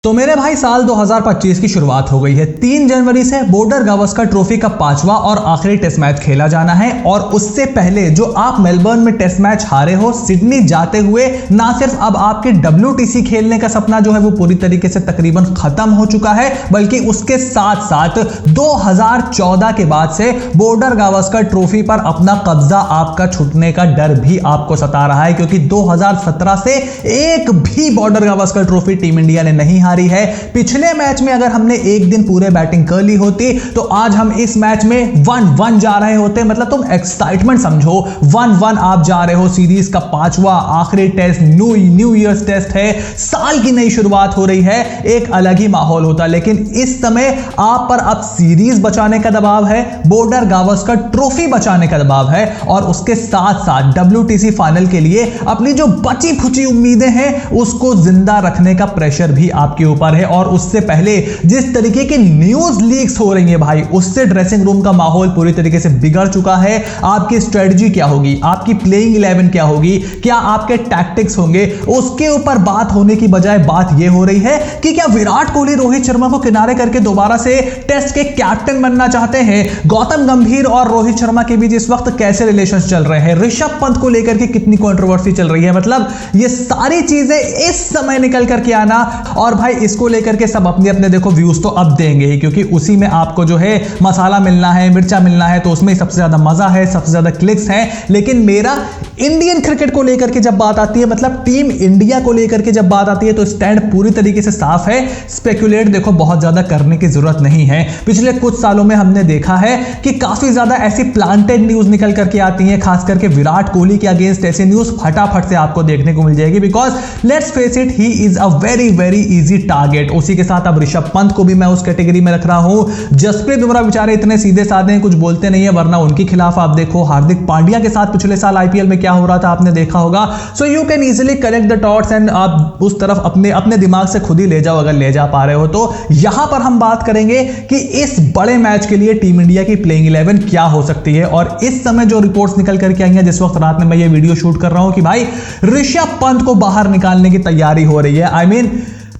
तो मेरे भाई साल 2025 की शुरुआत हो गई है। 3 जनवरी से बॉर्डर गावस्कर ट्रॉफी का 5वां और आखिरी टेस्ट मैच खेला जाना है। और उससे पहले जो आप मेलबर्न में टेस्ट मैच हारे हो, सिडनी जाते हुए ना सिर्फ अब आपके WTC खेलने का सपना जो है वो पूरी तरीके से तकरीबन खत्म हो चुका है, बल्कि उसके साथ साथ 2014 के बाद से बॉर्डर गावस्कर ट्रॉफी पर अपना कब्जा आपका छूटने का डर भी आपको सता रहा है, क्योंकि 2017 से एक भी border Gavaskar trophy team India ने नहीं हारी है। पिछले मैच में अगर हमने एक दिन पूरे बैटिंग कर ली होती तो आज हम इस मैच में 1-1 जा रहे होते। मतलब तुम एक्साइटमेंट समझो, 1-1 आप जा रहे हो। सीरीज का 5वां आखिरी टेस्ट, न्यू ईयर्स टेस्ट है, साल की नई शुरुआत हो रही है, एक अलग ही माहौल होता। लेकिन इस समय आप पर अब सीरीज बचाने का दबाव है, बॉर्डर गावस्कर ट्रॉफी बचाने का दबाव है, और उसके साथ साथ WTC फाइनल के लिए अपनी जो बची खुची उम्मीदें हैं उसको जिंदा रखने का प्रेशर भी आपके ऊपर है। और उससे पहले जिस तरीके की न्यूज लीक्स हो रही है भाई, उससे ड्रेसिंग रूम का माहौल पूरी तरीके से बिगड़ चुका है। आपकी स्ट्रेटजी क्या होगी, आपकी प्लेइंग 11 क्या होगी, क्या आपके टैक्टिक्स होंगे, उसके ऊपर बात होने की बजाय बात यह हो रही है कि क्या विराट कोहली रोहित शर्मा को किनारे करके दोबारा से टेस्ट के कैप्टन बनना चाहते हैं। गौतम गंभीर और रोहित शर्मा के बीच इस वक्त कैसे रिलेशंस चल रहे हैं, ऋषभ पंत को लेकर के कितनी कंट्रोवर्सी चल रही है। मतलब ये सारी चीजें इस समय निकल करके आना, और भाई इसको लेकर के सब अपने अपने देखो व्यूज तो अब देंगे ही, क्योंकि उसी में आपको जो है मसाला मिलना है, मिर्चा मिलना है, तो उसमें सबसे ज्यादा मजा है, सबसे ज्यादा क्लिक्स हैं। लेकिन मेरा इंडियन क्रिकेट को लेकर के जब बात आती है, मतलब टीम इंडिया को लेकर के जब बात आती है, तो स्टैंड पूरी तरीके से साफ है। स्पेकुलेट देखो बहुत ज्यादा करने की जरूरत नहीं है। पिछले कुछ सालों में हमने देखा है कि काफी ज्यादा ऐसी प्लांटेड न्यूज निकल करके आती है, खास करके विराट कोहली के अगेंस्ट ऐसी न्यूज फटाफट से आपको देखने को मिल जाएगी। Because let's face it, he is a very very easy target. उसी के साथ अब ऋषभ पंत को भी मैं उस कैटेगरी में रख रहा हूं। जसप्रीत बुमराह बेचारे इतने सीधे साधे हैं, कुछ बोलते नहीं है, वरना उनके खिलाफ आप देखो हार्दिक पांड्या के साथ पिछले साल IPL में क्या हो रहा था आपने देखा होगा। So you can easily connect the dots and आप उस तरफ अपने दिमाग से खुद ही ले जाओ, अगर ले जा पा रहे हो तो। यहां पर हम बात करेंगे कि इस बड़े मैच के लिए टीम इंडिया की प्लेइंग 11 क्या हो सकती है। और इस समय जो रिपोर्ट्स निकल करके आई हैं, जिस वक्त रात में मैं ये वीडियो शूट कर रहा हूं, कि भाई ऋषभ पंत को बाहर निकालने की तैयारी हो रही है। आई मीन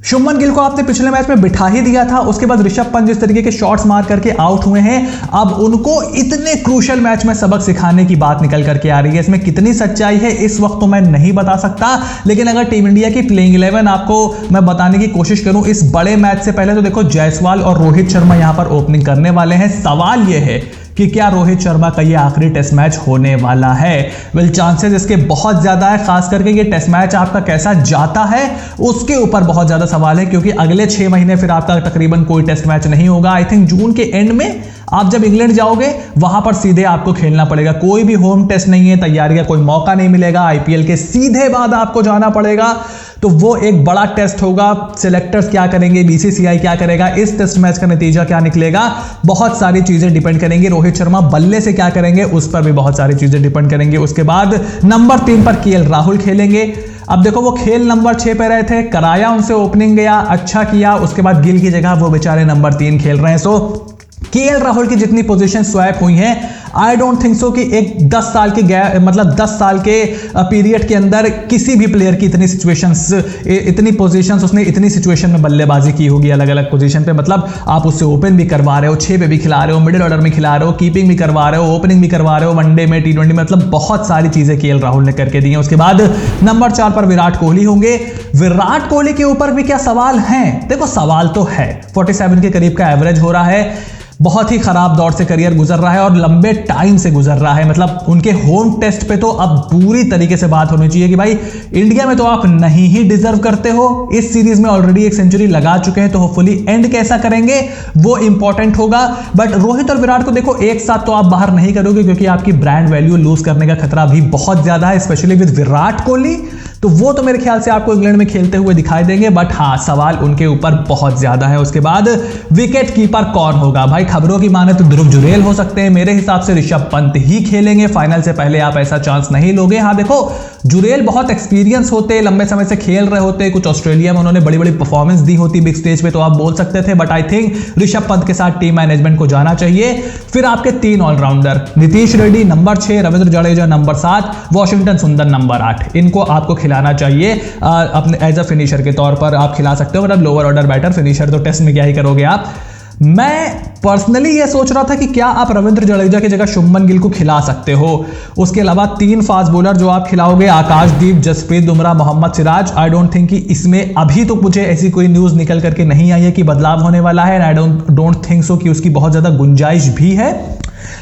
शुभमन गिल को आपने पिछले मैच में बिठा ही दिया था, उसके बाद ऋषभ पंत जिस तरीके के शॉट्स मार करके आउट हुए हैं, अब उनको इतने क्रूशियल मैच में सबक सिखाने की बात निकल करके आ रही है। इसमें कितनी सच्चाई है इस वक्त तो मैं नहीं बता सकता, लेकिन अगर टीम इंडिया की प्लेइंग 11 आपको मैं बताने की कोशिश करूं इस बड़े मैच से पहले, तो देखो जायसवाल और रोहित शर्मा यहां पर ओपनिंग करने वाले हैं। सवाल यह है कि क्या रोहित शर्मा का ये आखिरी टेस्ट मैच होने वाला है। वेल चांसेस इसके बहुत ज्यादा है, खास करके ये टेस्ट मैच आपका कैसा जाता है उसके ऊपर बहुत ज्यादा सवाल है, क्योंकि अगले 6 महीने फिर आपका तकरीबन कोई टेस्ट मैच नहीं होगा। आई थिंक जून के एंड में आप जब इंग्लैंड जाओगे वहां पर सीधे आपको खेलना पड़ेगा, कोई भी होम टेस्ट नहीं है, तैयारी का कोई मौका नहीं मिलेगा। IPL के सीधे बाद आपको जाना पड़ेगा, तो वो एक बड़ा टेस्ट होगा। सिलेक्टर्स क्या करेंगे, BCCI क्या करेगा, इस टेस्ट मैच का नतीजा क्या निकलेगा, बहुत सारी चीजें डिपेंड करेंगी। रोहित शर्मा बल्ले से क्या करेंगे उस पर भी बहुत सारी चीजें डिपेंड करेंगे। उसके बाद नंबर 3 पर KL राहुल खेलेंगे। अब देखो वो खेल नंबर 6 पे रहे थे, कराया उनसे ओपनिंग गया, अच्छा किया, उसके बाद गिल की जगह वो बेचारे नंबर 3 खेल रहे हैं। सो KL राहुल की जितनी पोजीशन स्वैप हुई हैं, आई डोंट थिंक सो कि एक 10 साल के मतलब 10 साल के पीरियड के अंदर किसी भी प्लेयर की इतनी सिचुएशंस, इतनी पोजीशंस, उसने इतनी सिचुएशन में बल्लेबाजी की होगी अलग अलग पोजीशन पे। मतलब आप उससे ओपन भी करवा रहे हो, 6 पे भी खिला रहे हो, मिडिल ऑर्डर में खिला रहे हो, कीपिंग भी करवा रहे हो, ओपनिंग भी करवा रहे हो, वनडे में, T20 में, मतलब बहुत सारी चीजें KL राहुल ने करके दी हैं। उसके बाद नंबर 4 पर विराट कोहली होंगे। विराट कोहली के ऊपर भी क्या सवाल हैं? देखो सवाल तो है, 47 के करीब का एवरेज हो रहा है, बहुत ही खराब दौर से करियर गुजर रहा है और लंबे टाइम से गुजर रहा है। मतलब उनके होम टेस्ट पे तो अब पूरी तरीके से बात होनी चाहिए कि भाई इंडिया में तो आप नहीं ही डिजर्व करते हो। इस सीरीज में ऑलरेडी एक सेंचुरी लगा चुके हैं, तो होपफुली एंड कैसा करेंगे वो इंपॉर्टेंट होगा। बट रोहित और विराट को देखो एक साथ तो आप बाहर नहीं करोगे, क्योंकि आपकी ब्रांड वैल्यू लूज करने का खतरा भी बहुत ज्यादा है, स्पेशली विद विराट कोहली। तो वो तो मेरे ख्याल से आपको इंग्लैंड में खेलते हुए दिखाई देंगे, बट हाँ सवाल उनके ऊपर बहुत ज्यादा है। उसके बाद विकेट कीपर कौन होगा? भाई खबरों की माने तो ध्रुव जुरेल हो सकते हैं, मेरे हिसाब से ऋषभ पंत ही खेलेंगे। फाइनल से पहले आप ऐसा चांस नहीं लोगे। हाँ देखो जुरेल बहुत एक्सपीरियंस होते, लंबे समय से खेल रहे होते, कुछ ऑस्ट्रेलिया में उन्होंने बड़ी बड़ी परफॉर्मेंस दी होती बिग स्टेज पे, तो आप बोल सकते थे। But I think Rishabh Pant के साथ टीम मैनेजमेंट को जाना चाहिए। फिर आपके 3 all-rounder, Nitish Reddy number 6, Ravindra Jadeja number 7, Washington Sundar number 8, इनको आपको खिलाना चाहिए अपने एज अ फिनिशर के तौर पर आप खिला सकते हो, मतलब लोअर ऑर्डर बैटर, फिनिशर तो टेस्ट में क्या ही करोगे आप। मैं पर्सनली ये सोच रहा था कि क्या आप रविंद्र जडेजा की जगह शुभमन गिल को खिला सकते हो। उसके अलावा 3 फास्ट बॉलर जो आप खिलाओगे, Akashdeep, Jasprit Bumrah, Mohammed Siraj, I don't think कि इसमें अभी तो मुझे ऐसी कोई न्यूज़ निकल करके नहीं आई है कि बदलाव होने वाला है, and I don't think so कि उसकी बहुत ज़्यादा गुंजाइश भी है।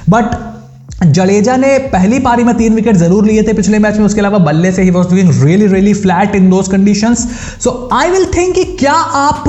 बट जडेजा ने पहली पारी में 3 विकेट जरूर लिए थे पिछले मैच में, उसके अलावा बल्ले से he was doing really flat in those conditions. So I will think कि क्या आप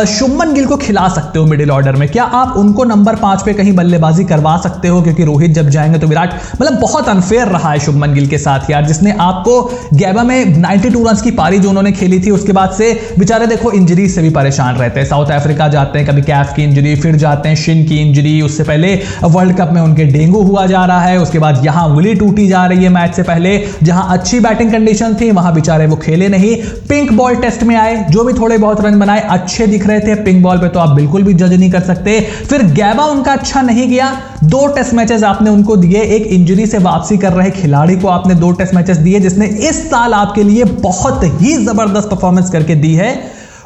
शुभमन गिल को खिला सकते हो मिडिल ऑर्डर में, क्या आप उनको नंबर 5 पे कहीं बल्लेबाजी करवा सकते हो, क्योंकि रोहित जब जाएंगे तो विराट, मतलब बहुत अनफेयर रहा है शुभमन गिल के साथ यार, जिसने आपको गैबा में 92 रन की पारी जो उन्होंने खेली थी, उसके बाद से बेचारे देखो इंजरी से भी परेशान रहते हैं, साउथ अफ्रीका जाते हैं, कभी कैफ की इंजरी, फिर जाते हैं शिन की इंजरी, उससे पहले वर्ल्ड कप में उनके डेंगू हुआ जा रहा है, उसके बाद यहां उंगली टूटी जा रही है मैच से पहले, जहां अच्छी बैटिंग कंडीशन थी वहां बेचारे वो खेले नहीं। पिंक बॉल टेस्ट में आए, जो भी थोड़े बहुत रन बनाए अच्छे दिख रहे थे, पिंक बॉल पे तो आप बिल्कुल भी जज नहीं कर सकते। फिर गैबा उनका अच्छा नहीं गया, 2 टेस्ट मैचेस आपने उनको दिए, एक इंजरी से वापसी कर रहे खिलाड़ी को आपने 2 टेस्ट मैचेस दिए, जिसने इस साल आपके लिए बहुत ही जबरदस्त परफॉर्मेंस करके दी है,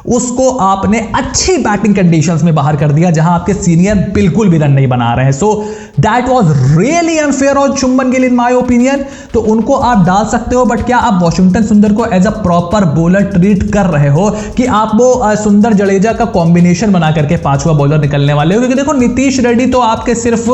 उसको आपने अच्छी बैटिंग कंडीशंस में बाहर कर दिया जहां आपके सीनियर बिल्कुल भी रन नहीं बना रहे हैं। So that was really unfair on Shubman Gill in my opinion. तो उनको आप डाल सकते हो, बट क्या आप वॉशिंगटन सुंदर को as a proper bowler treat कर रहे हो कि आप वो सुंदर जडेजा का कॉम्बिनेशन बना करके 5वां बॉलर निकलने वाले हो? क्योंकि देखो नीतीश रेड्डी तो आपके सिर्फ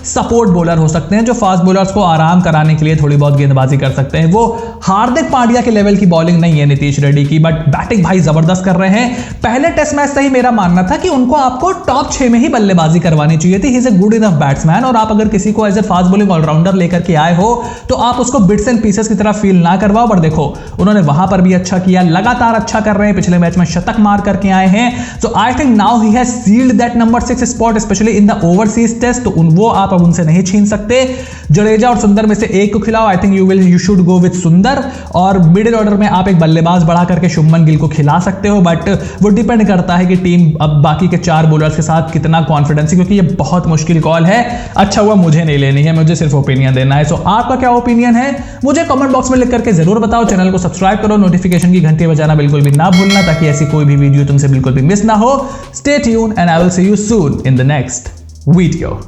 सपोर्ट बॉलर हो सकते हैं, जो फास्ट बॉलर्स को आराम कराने के लिए थोड़ी बहुत गेंदबाजी कर सकते हैं। वो हार्दिक पांड्या के लेवल की बॉलिंग नहीं है नीतीश रेड्डी की, बट बैटिंग भाई जबरदस्त कर रहे हैं। पहले टेस्ट मैच से ही मेरा मानना था कि उनको आपको टॉप 6 में ही बल्लेबाजी करवानी चाहिए थी। He is a good enough batsman, और आप अगर किसी को as a fast bowling all-rounder लेकर के आए हो तो आप उसको बिट्स एंड पीसेस की तरह फील ना करवाओ। पर देखो उन्होंने वहां पर भी अच्छा किया, लगातार अच्छा कर रहे हैं, पिछले मैच में शतक मार करके आए हैं। So I think now he has sealed that number 6 spot, especially in the overseas test. तो वो आप अब उनसे नहीं छीन सकते। जडेजा और सुंदर में से एक को खिलाओ। I think you should go with सुंदर, और मिडिल ऑर्डर में आप एक बल्लेबाज बढ़ा करके शुभमन गिल को खिला सकते हो। बट वो डिपेंड करता है कि टीम अब बाकी के 4 बॉलर्स के साथ कितना कॉन्फिडेंस है, क्योंकि ये बहुत मुश्किल कॉल है। अच्छा हुआ मुझे नहीं लेनी है, मुझे सिर्फ ओपिनियन देना है। सो आपका क्या ओपिनियन है मुझे कमेंट बॉक्स में लिख करके जरूर बताओ। चैनल को सब्सक्राइब करो, नोटिफिकेशन की घंटी बजाना बिल्कुल भी ना भूलना, ताकि ऐसी कोई भी वीडियो तुमसे बिल्कुल भी मिस ना हो। Stay tuned and I will see you soon in the next video.